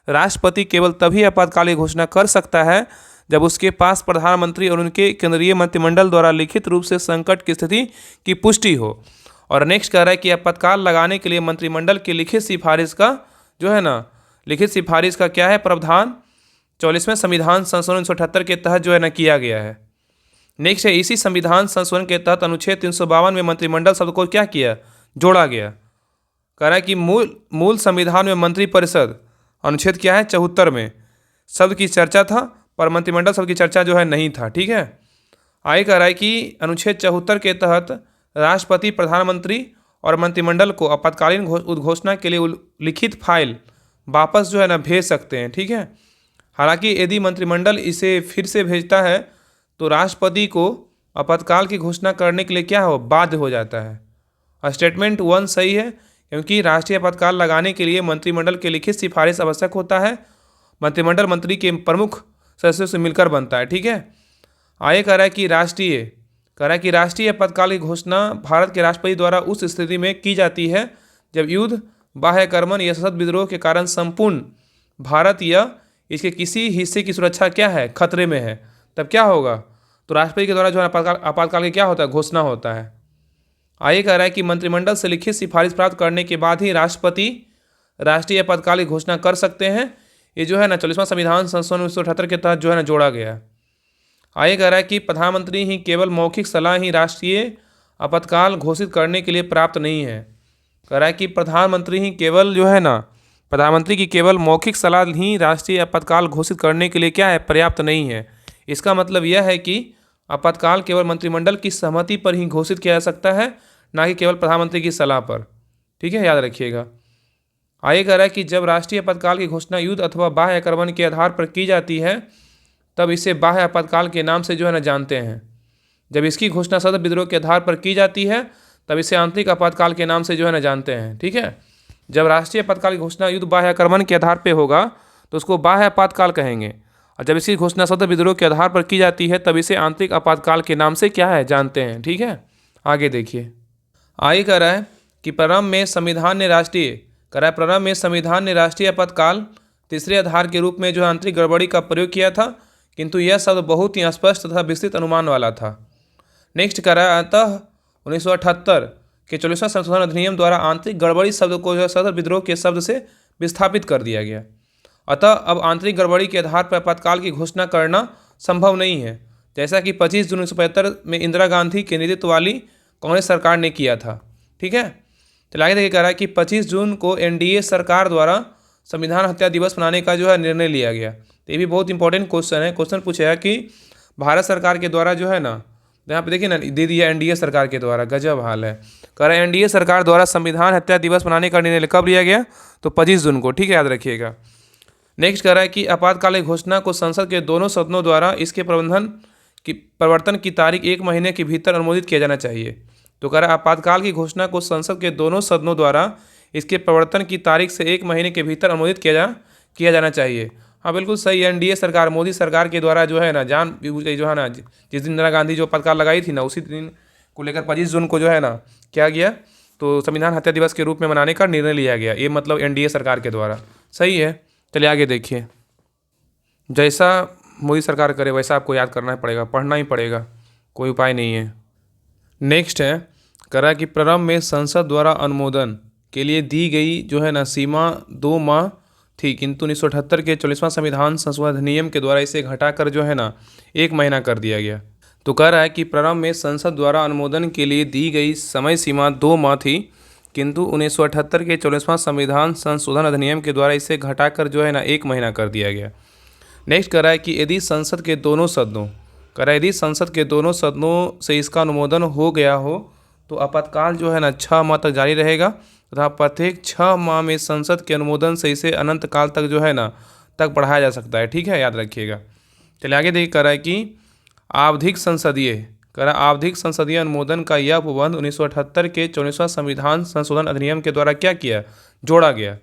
राष्ट्रपति केवल तभी आपातकाल की घोषणा कर सकता है जब उसके पास प्रधानमंत्री और उनके केंद्रीय मंत्रिमंडल द्वारा लिखित रूप से संकट की स्थिति की पुष्टि हो। और नेक्स्ट कह रहा है कि आपातकाल लगाने के लिए मंत्रिमंडल की लिखित सिफारिश का जो है ना लिखित सिफारिश का क्या है, प्रावधान 44वें संविधान संशोधन 1978 के तहत जो है ना किया गया है। नेक्स्ट है इसी संविधान संशोधन के तहत अनुच्छेद 352 में मंत्रिमंडल शब्द को क्या किया, जोड़ा गया। कह रहा है कि मूल संविधान में मंत्रिपरिषद अनुच्छेद क्या है, 74 में शब्द की चर्चा था पर मंत्रिमंडल शब्द की चर्चा जो है नहीं था। ठीक है, आगे कह रहा है कि अनुच्छेद 74 के तहत राष्ट्रपति प्रधानमंत्री और मंत्रिमंडल को आपातकालीन उद्घोषणा के लिए लिखित फाइल वापस जो है ना भेज सकते हैं। ठीक है, हालांकि यदि मंत्रिमंडल इसे फिर से भेजता है तो राष्ट्रपति को आपातकाल की घोषणा करने के लिए क्या हो, बाध्य हो जाता है। स्टेटमेंट 1 सही है क्योंकि राष्ट्रीय आपातकाल लगाने के लिए मंत्रिमंडल की लिखित सिफारिश आवश्यक होता है। मंत्रिमंडल मंत्री के प्रमुख सदस्यों से मिलकर बनता है। ठीक है, आगे कह रहा है कि राष्ट्रीय आपातकाल की घोषणा भारत के राष्ट्रपति द्वारा उस स्थिति में की जाती है जब युद्ध, बाह्य आक्रमण या सशस्त्र विद्रोह के कारण संपूर्ण भारत या इसके किसी हिस्से की सुरक्षा क्या है, खतरे में है। तब क्या होगा, तो राष्ट्रपति के द्वारा जो है आपातकाल की क्या होता है, घोषणा होता है। आगे कह रहा है कि मंत्रिमंडल से लिखित सिफारिश प्राप्त करने के बाद ही राष्ट्रपति राष्ट्रीय आपातकाल की घोषणा कर सकते हैं। ये जो है ना 44वां संविधान संशोधन 1978 के तहत जो है ना जोड़ा गया। आगे कह रहा है कि प्रधानमंत्री ही केवल मौखिक सलाह ही राष्ट्रीय आपातकाल घोषित करने के लिए पर्याप्त नहीं है। कह रहा है कि प्रधानमंत्री ही केवल जो है ना प्रधानमंत्री की केवल मौखिक सलाह ही राष्ट्रीय आपातकाल घोषित करने के लिए क्या है, पर्याप्त नहीं है। इसका मतलब यह है कि आपातकाल केवल मंत्रिमंडल की सहमति पर ही घोषित किया जा सकता है, ना कि केवल प्रधानमंत्री की सलाह पर। ठीक है, याद रखिएगा। आगे कह रहा है कि जब राष्ट्रीय आपातकाल की घोषणा युद्ध अथवा बाह्य आक्रमण के आधार पर की जाती है तब इसे बाह्य आपातकाल के नाम से जो है ना जानते हैं। जब इसकी घोषणा सशस्त्र विद्रोह के आधार पर की जाती है तब इसे आंतरिक आपातकाल के नाम से जो है ना जानते हैं। ठीक है, जब राष्ट्रीय आपातकाल की घोषणा युद्ध बाह्य आक्रमण के आधार पर होगा तो उसको बाह्य आपातकाल कहेंगे और जब इसकी घोषणा सशस्त्र विद्रोह के आधार पर की जाती है तब इसे आंतरिक आपातकाल के नाम से क्या है, जानते हैं। ठीक है, आगे देखिए। आगे कह रहा है कि प्रारंभ में संविधान ने राष्ट्रीय आपातकाल तीसरे आधार के रूप में जो आंतरिक गड़बड़ी का प्रयोग किया था, किंतु यह शब्द बहुत ही स्पष्ट तथा विस्तृत अनुमान वाला था। नेक्स्ट करा, अतः 1978 के 44वां संशोधन अधिनियम द्वारा आंतरिक गड़बड़ी शब्द को जो सशस्त्र विद्रोह के शब्द से विस्थापित कर दिया गया। अतः अब आंतरिक गड़बड़ी के आधार पर आपातकाल की घोषणा करना संभव नहीं है, जैसा कि 25 जून 1975 में इंदिरा गांधी के नेतृत्व वाली कांग्रेस सरकार ने किया था। ठीक है, तो आगे देखिए कह रहा है कि 25 जून को एनडीए सरकार द्वारा संविधान हत्या दिवस मनाने का जो है निर्णय लिया गया। तो ये भी बहुत इंपॉर्टेंट क्वेश्चन है। क्वेश्चन पूछा है कि भारत सरकार के द्वारा जो है ना, यहाँ पे देखिए ना दे दिया एनडीए सरकार के द्वारा, गजब हाल है। कह रहा है एनडीए सरकार द्वारा संविधान हत्या दिवस मनाने का निर्णय कब लिया गया, तो 25 जून को। ठीक है, याद रखिएगा। नेक्स्ट कह रहा है कि आपातकालीन घोषणा को संसद के दोनों सदनों द्वारा इसके परिवर्तन की तारीख 1 महीने के भीतर अनुमोदित किया जाना चाहिए। तो कह रहा है आपातकाल की घोषणा को संसद के दोनों सदनों द्वारा इसके परिवर्तन की तारीख से 1 महीने के भीतर अनुमोदित किया जाना चाहिए। हाँ, बिल्कुल सही है। एनडीए सरकार, मोदी सरकार के द्वारा जो है ना जो है ना, जिस दिन इंदिरा गांधी जो आपातकाल लगाई थी ना, उसी दिन को लेकर 25 जून को जो है ना क्या गया, तो संविधान हत्या दिवस के रूप में मनाने का निर्णय लिया गया। ये मतलब एनडीए सरकार के द्वारा। सही है, चलिए आगे देखिए। जैसा मोदी सरकार करे वैसा आपको याद करना ही पड़ेगा, पढ़ना ही पड़ेगा, कोई उपाय नहीं है। नेक्स्ट है, करा कि प्रारंभ में संसद द्वारा अनुमोदन के लिए दी गई जो है ना सीमा 2 माह थी, किंतु 1978 के 44वां संविधान संशोधन अधिनियम के द्वारा इसे घटाकर जो है ना 1 महीना कर दिया गया। तो कह रहा है कि प्रारंभ में संसद द्वारा अनुमोदन के लिए दी गई समय सीमा 2 माह थी, किंतु 1978 के 44वां संविधान संशोधन अधिनियम के द्वारा इसे घटाकर जो है ना 1 महीना कर दिया गया। नेक्स्ट कह रहा है कि यदि संसद के दोनों सदनों यदि संसद के दोनों सदनों से इसका अनुमोदन हो गया हो तो आपातकाल जो है ना 6 माह तक जारी रहेगा तथा प्रत्येक 6 माह में संसद के अनुमोदन से इसे अनंत काल तक जो है ना तक बढ़ाया जा सकता है। ठीक है, याद रखिएगा। चलिए आगे देखिए, कह रहा है कि आवधिक संसदीय अनुमोदन का यह उपबंध 1978 के 44वां संविधान संशोधन अधिनियम के द्वारा क्या किया, जोड़ा गया।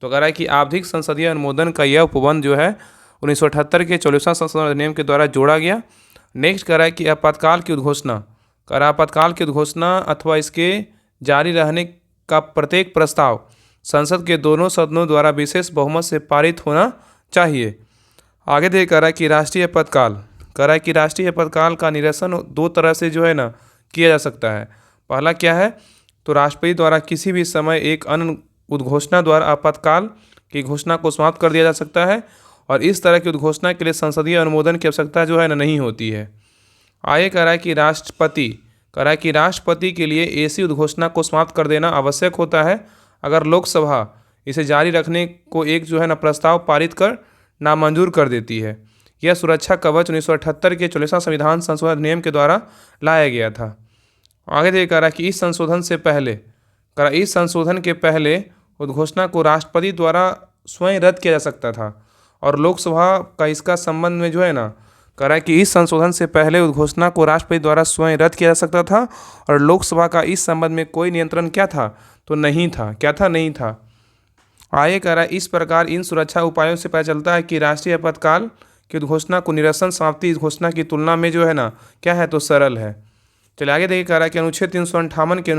तो कह रहा है कि आवधिक संसदीय अनुमोदन का यह उपबंध जो है 1978 के 44वां संशोधन अधिनियम के द्वारा जोड़ा गया। नेक्स्ट कह रहा है कि आपातकाल की उद्घोषणा अथवा इसके जारी रहने का प्रत्येक प्रस्ताव संसद के दोनों सदनों द्वारा विशेष बहुमत से पारित होना चाहिए। आगे देख कह रहा है कि राष्ट्रीय आपातकाल का निरसन 2 तरह से जो है ना किया जा सकता है। पहला क्या है, तो राष्ट्रपति द्वारा किसी भी समय एक अन्य उद्घोषणा द्वारा आपातकाल की घोषणा को समाप्त कर दिया जा सकता है, और इस तरह की उद्घोषणा के लिए संसदीय अनुमोदन की आवश्यकता जो है ना नहीं होती है। आगे कह रहा है कि राष्ट्रपति के लिए ऐसी उद्घोषणा को समाप्त कर देना आवश्यक होता है अगर लोकसभा इसे जारी रखने को एक जो है ना प्रस्ताव पारित कर नामंजूर कर देती है। यह सुरक्षा कवच 1978 के 44वां संविधान संशोधन अधिनियम के द्वारा लाया गया था। आगे देखिए, कह रहा है कि इस संशोधन के पहले उद्घोषणा को राष्ट्रपति द्वारा स्वयं रद्द किया जा सकता था, और लोकसभा का इसका संबंध में जो है ना कह रहा है कि इस संशोधन से पहले उद्घोषणा को राष्ट्रपति द्वारा स्वयं रद्द किया जा सकता था, और लोकसभा का इस संबंध में कोई नियंत्रण क्या था, तो नहीं था। नहीं था। आगे कह रहा है इस प्रकार इन सुरक्षा उपायों से पता चलता है कि राष्ट्रीय आपातकाल की उद्घोषणा को निरसन समाप्ति इस घोषणा की तुलना में जो है ना क्या है, तो सरल है। चलिए आगे देखिए, कह रहा है कि अनुच्छेद 358 के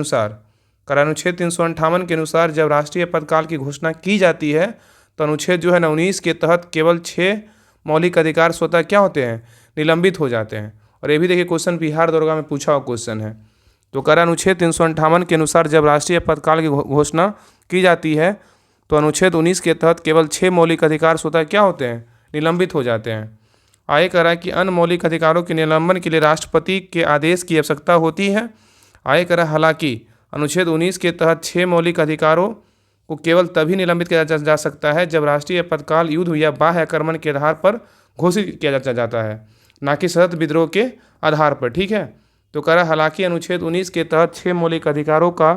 अनुसार जब राष्ट्रीय आपातकाल की घोषणा की जाती है तो अनुच्छेद जो है ना 19 के तहत केवल 6 मौलिक अधिकार स्वतः क्या होते हैं, निलंबित हो जाते हैं। और ये भी देखिए क्वेश्चन बिहार दरोगा में पूछा हुआ क्वेश्चन है। तो कह रहा है अनुच्छेद 358 के अनुसार जब राष्ट्रीय आपातकाल की घोषणा की जाती है तो अनुच्छेद 19 के तहत केवल 6 मौलिक अधिकार स्वतः क्या होते हैं, निलंबित हो जाते हैं। आगे कह रहा है कि अन्य मौलिक अधिकारों के निलंबन के लिए राष्ट्रपति के आदेश की आवश्यकता होती है। आगे कह रहा है हालांकि अनुच्छेद 19 के तहत 6 मौलिक अधिकारों को केवल तभी निलंबित किया जा सकता है जब राष्ट्रीय आपातकाल युद्ध या बाह्य आक्रमण के आधार पर घोषित किया जाता है, ना कि सशस्त्र विद्रोह के आधार पर। ठीक है, तो कह रहा है हालांकि अनुच्छेद 19 के तहत 6 मौलिक अधिकारों का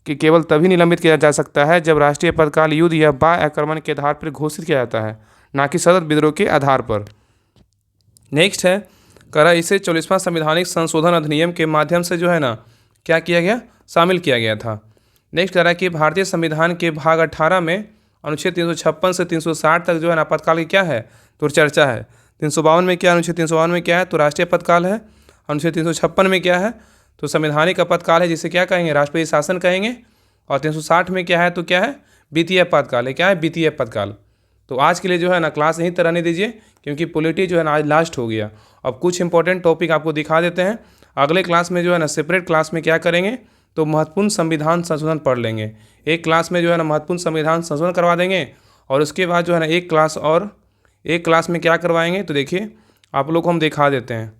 केवल तभी निलंबित किया जा सकता है जब राष्ट्रीय आपातकाल युद्ध या बाह्य आक्रमण के आधार पर घोषित किया जाता है, ना कि सशस्त्र विद्रोह के आधार पर। नेक्स्ट है, कह रहा है इसे 44वां संवैधानिक संशोधन अधिनियम के माध्यम से जो है ना क्या किया गया, शामिल किया गया था। नेक्स्ट कह रहा है कि भारतीय संविधान के भाग 18 में अनुच्छेद 356 से 360 तक जो है ना आपातकाल की क्या है, तो चर्चा है। 352 में क्या, अनुच्छेद 352 में क्या है, तो राष्ट्रीय आपातकाल है। अनुच्छेद 356 में क्या है, तो संवैधानिक आपातकाल है, जिसे क्या कहेंगे, राष्ट्रपति शासन कहेंगे। और 360 में क्या है, तो क्या है, वित्तीय आपातकाल है। क्या है, वित्तीय आपातकाल। तो आज के लिए जो है ना क्लास यहीं तरह नहीं दीजिए, क्योंकि पॉलिटी जो है ना आज लास्ट हो गया। अब कुछ इंपॉर्टेंट टॉपिक आपको दिखा देते हैं। अगले क्लास में जो है ना सेपरेट क्लास में क्या करेंगे, तो महत्वपूर्ण संविधान संशोधन पढ़ लेंगे। एक क्लास में जो है ना महत्वपूर्ण संविधान संशोधन करवा देंगे, और उसके बाद जो है ना एक क्लास में क्या करवाएंगे, तो देखिए आप लोग को हम दिखा देते हैं।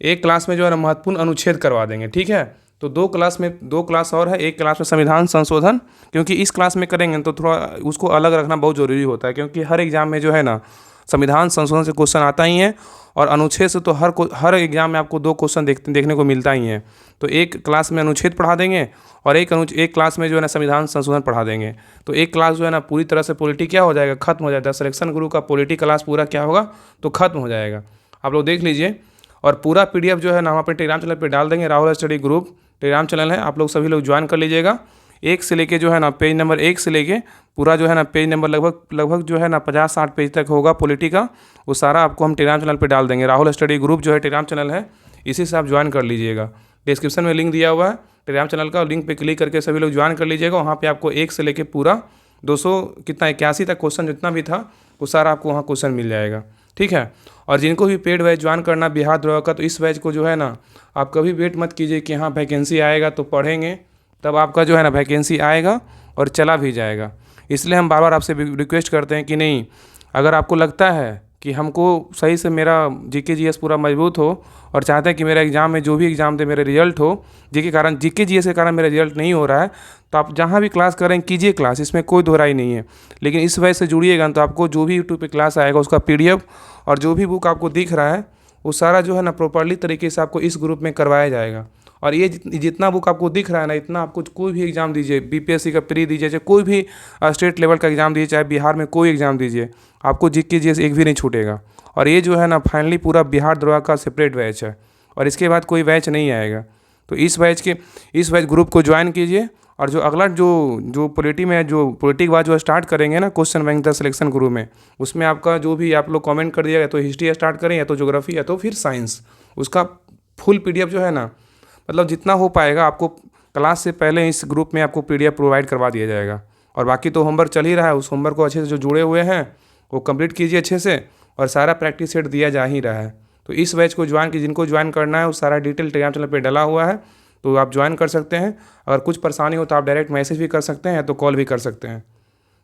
एक क्लास में जो है ना महत्वपूर्ण अनुच्छेद करवा देंगे, ठीक है। तो दो क्लास और है, एक क्लास में संविधान संशोधन, क्योंकि इस क्लास में करेंगे तो थोड़ा उसको अलग रखना बहुत ज़रूरी होता है, क्योंकि हर एग्जाम में जो है ना संविधान संशोधन से क्वेश्चन आता ही है, और अनुच्छेद से तो हर एग्जाम में आपको 2 क्वेश्चन देखने को मिलता ही है। तो एक क्लास में अनुच्छेद पढ़ा देंगे, और एक क्लास में जो है ना संविधान संशोधन पढ़ा देंगे। तो एक क्लास जो है ना पूरी तरह से पॉलिटी क्या हो जाएगा, खत्म हो जाता है। सिलेक्शन गुरु का पॉलिटी क्लास पूरा क्या होगा, तो खत्म हो जाएगा। आप लोग देख लीजिए, और पूरा PDF जो है ना हम अपने टेलीग्राम चैनल पर डाल देंगे। Rahul study group Telegram channel है, आप लोग सभी लोग ज्वाइन कर लीजिएगा। 1 से लेके जो है ना पेज नंबर 1 से लेके पूरा जो है ना पेज नंबर लगभग जो है ना 50-60 पेज तक होगा पॉलिटी का, वो सारा आपको हम टेलीग्राम चैनल पे डाल देंगे। राहुल स्टडी ग्रुप जो है टेलीग्राम चैनल है, इसी से आप ज्वाइन कर लीजिएगा। डिस्क्रिप्शन में लिंक दिया हुआ है टेलीग्राम चैनल का, लिंक पे क्लिक करके सभी लोग ज्वाइन कर लीजिएगा। वहाँ पे आपको 1 से लेके पूरा 281 तक क्वेश्चन जितना भी था वो सारा आपको वहाँ क्वेश्चन मिल जाएगा, ठीक है। और जिनको भी पेड बैच ज्वाइन करना बिहार दरोगा का, तो इस बैच को जो है ना आप कभी वेट मत कीजिए कि हाँ वैकेंसी आएगा तो पढ़ेंगे, तब आपका जो है ना वैकेंसी आएगा और चला भी जाएगा। इसलिए हम बार बार आपसे रिक्वेस्ट करते हैं कि नहीं, अगर आपको लगता है कि हमको सही से मेरा GK GS पूरा मजबूत हो, और चाहते हैं कि मेरा एग्ज़ाम में जो भी एग्ज़ाम दे मेरा रिजल्ट हो, GK GS के कारण मेरा रिजल्ट नहीं हो रहा है, तो आप जहाँ भी क्लास करें कीजिए क्लास, इसमें कोई दोहराई नहीं है। लेकिन इस वजह से जुड़िएगा तो आपको जो भी यूट्यूब पे क्लास आएगा उसका PDF और जो भी बुक आपको दिख रहा है वो सारा जो है ना प्रॉपर्ली तरीके से आपको इस ग्रुप में करवाया जाएगा। और ये जितना बुक आपको दिख रहा है ना, इतना आपको कोई भी एग्ज़ाम दीजिए, BPSC का प्री दीजिए, चाहे कोई भी स्टेट लेवल का एग्ज़ाम दीजिए, चाहे बिहार में कोई एग्ज़ाम दीजिए, आपको GK GS एक भी नहीं छूटेगा। और ये जो है ना फाइनली पूरा बिहार दरोगा का सेपरेट बैच है, और इसके बाद कोई बैच नहीं आएगा। तो इस बैच ग्रुप को ज्वाइन कीजिए। और जो अगला जो पॉलिटी में जो पॉलिटी के बाद जो स्टार्ट करेंगे ना क्वेश्चन बैंक द सिलेक्शन गुरु में, उसमें आपका जो भी आप लोग कमेंट कर दिया, तो हिस्ट्री स्टार्ट करें, या तो ज्योग्राफी, या तो फिर साइंस, उसका फुल PDF जो है ना, मतलब जितना हो पाएगा आपको क्लास से पहले इस ग्रुप में आपको PDF प्रोवाइड करवा दिया जाएगा। और बाकी तो होमवर्क चल ही रहा है, उस होमवर्क को अच्छे से जो जुड़े हुए हैं वो कंप्लीट कीजिए अच्छे से, और सारा प्रैक्टिस सेट दिया जा ही रहा है। तो इस बैच को ज्वाइन कीजिए, जिनको ज्वाइन करना है वो सारा डिटेल टेलीग्राम चैनल पर डला हुआ है, तो आप ज्वाइन कर सकते हैं। अगर कुछ परेशानी हो तो आप डायरेक्ट मैसेज भी कर सकते हैं, या तो कॉल भी कर सकते हैं।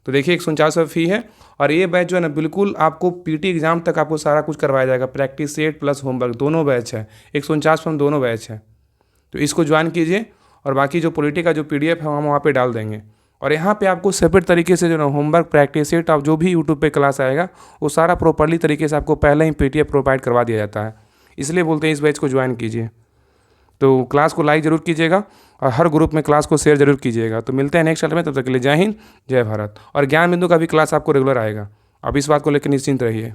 तो देखिए 149 फ़ी है, और ये बैच जो है ना बिल्कुल आपको PT एग्ज़ाम तक आपको सारा कुछ करवाया जाएगा, प्रैक्टिस सेट प्लस होमवर्क दोनों बैच है, 149 में दोनों बैच है। तो इसको ज्वाइन कीजिए, और बाकी जो पॉलिटी का जो PDF है हम वहाँ पे डाल देंगे। और यहाँ पे आपको सेपरेट तरीके से जो ना होमवर्क, प्रैक्टिस सेट, आप जो भी यूट्यूब पे क्लास आएगा वो सारा प्रॉपर्ली तरीके से आपको पहले ही PDF प्रोवाइड करवा दिया जाता है। इसलिए बोलते हैं इस बैच को ज्वाइन कीजिए। तो क्लास को लाइक ज़रूर कीजिएगा, और हर ग्रुप में क्लास को शेयर जरूर कीजिएगा। तो मिलते हैं नेक्स्ट क्लास में, तब तक के लिए जय हिंद, जय भारत। और ज्ञान बिंदु का भी क्लास आपको रेगुलर आएगा, अब इस बात को लेकर निश्चिंत रहिए।